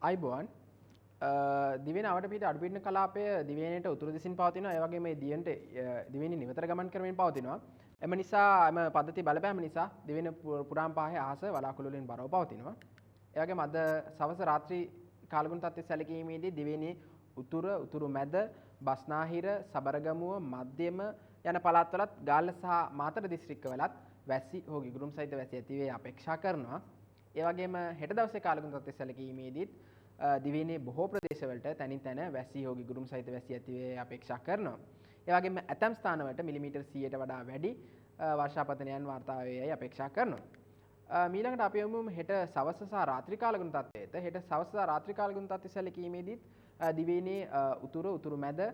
අයිබෝන් දිවෙන අවට පිට අඩුපිටන කලාපය දිවයිනට උතුරු දෙසින් පවතිනවා. ඒ වගේම මේ දිවෙනට දිවෙන නිවතර ගමන් කරමින් පවතිනවා. එම නිසා එම පද්ධති බලපෑම නිසා දිවෙන පුරාම් පාහේ අහස වලාකුළු වලින් බරව පවතිනවා. ඒ වගේම අද සවස රාත්‍රී කාලගුණ තත්ත්වය සැලකීමේදී දිවෙනේ උතුරු මැද බස්නාහිර සබරගමුව මධ්‍යම යන පළාත්වලත් ගාල්ල සහ මාතර දිස්ත්‍රික්කවලත් වැසි හෝ ගිගුරුම් සහිත වැසි ඇති වේ අපේක්ෂා කරනවා. ඒ වගේම හෙට දවසේ කාලගුණ තත්ත්වය සැලකීමේදීත් දිවයිනේ බොහෝ ප්‍රදේශවලට තනින් තන වැසි හෝ ගිගුරුම් සහිත වැසි ඇති වේ අපේක්ෂා කරනවා. ඒ වගේම ඇතම් ස්ථානවලට මිලිමීටර් 100ට වඩා වැඩි වර්ෂාපතනයන් වාර්තා වේයයි අපේක්ෂා කරනවා. මීළඟට අපි යමු හෙට සවස සහ රාත්‍රී කාලගුණ තත්ත්වයට. හෙට සවස සහ රාත්‍රී කාලගුණ තත්ත්වය සැලකීමේදීත් දිවයිනේ උතුරු මැද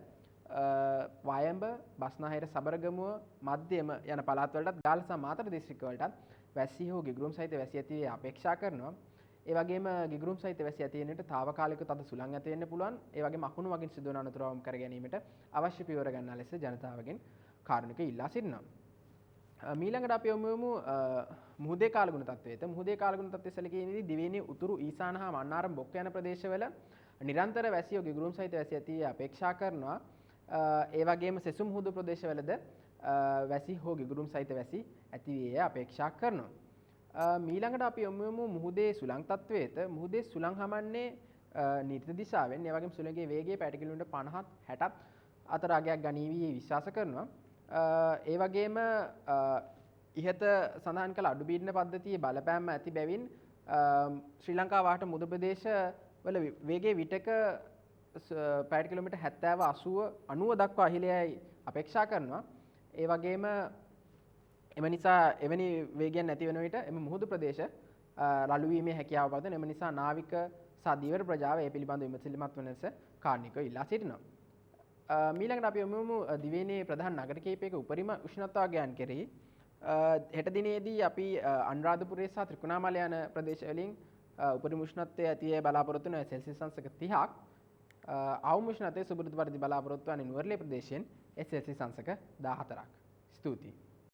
වයඹ බස්නාහිර සබරගමුව මධ්‍යම යන පළාත්වලටත් ගාල්ල සහ මාතර දිස්ත්‍රික්කවලටත් වැසි හෝ ගිගුරුම් සහිත වැසි ඇති වේ අපේක්ෂා කරනවා. ඒ වගේම ගිගුරුම් සහිත වැසි ඇති වෙන්නට తాවකාලිකව තද සුළං ඇති වෙන්න පුළුවන්. ඒ වගේම අකුණු වගින් සිදුවන අනතුරුවම් කර ගැනීමට අවශ්‍ය පියවර ගන්නා ලෙස ජනතාවගෙන් කාරුණික ඉල්ලා සිටිනවා. මීළඟට අපි යමු මුහුදේ කාලගුණ තත්ත්වයට. මුහුදේ කාලගුණ තත්ත්වය සැලකීමේදී දිවයිනේ උතුරු ඊසාන හා මන්නාරම් බොක්ක යන ප්‍රදේශවල නිරන්තර වැසි හෝ ගිගුරුම් සහිත වැසි ඇති අපේක්ෂා කරනවා. ඒ වගේම සෙසු මුහුදු ප්‍රදේශවලද වැසි හෝ ගිගුරුම් සහිත වැසි ඇති වේ අපේක්ෂා කරනවා. මීළඟට අපි යමු මුහුදේ සුළං තත්ත්වයට. මුහුදේ සුළං හමන්නේ නිර්ත දිශාවෙන්. ඒ වගේම සුළඟේ වේගය පැයට කිලෝමීටර් 50ත් 60ත් අතර අගයක් ගනීවි විශ්වාස කරනවා. ඒ වගේම ඉහත සඳහන් කළ අඩුපීඩන පද්ධතියේ බලපෑම ඇති බැවින් ශ්‍රී ලංකා වාට මුද ප්‍රදේශ වල වේගය විටක පැයට කිලෝමීටර් 70 80 90 දක්වා ඉහළයයි අපේක්ෂා කරනවා. ඒ වගේම එම නිසා එවැනි වේගයන් නැති වෙන විට එම මුහුදු ප්‍රදේශ රළු වීමේ හැකියාව පවතින. එම නිසා නාවික සහ දීවර ප්‍රජාව ඒ පිළිබඳව විමසිලිමත් වන ලෙස කාර්නිකව ඉල්ලා සිටිනවා. මීළඟට අපි යමු දිවයිනේ ප්‍රධාන නගර කිහිපයක උපරිම උෂ්ණත්වාගයන් කෙරෙහි. හෙට දිනේදී අපි අනුරාධපුරයේ සහ ත්‍රිකුණාමලය යන ප්‍රදේශ වලින් උපරිම උෂ්ණත්වය ඇති බලාපොරොත්තු වෙන සෙල්සියස් අංශක 30ක්. අවම උෂ්ණත්වය සුබුරුදු පරිදි බලාපොරොත්තු වන නුවරඑළිය ප්‍රදේශයෙන් සෙල්සියස් අංශක 14ක්. ස්තුතියි.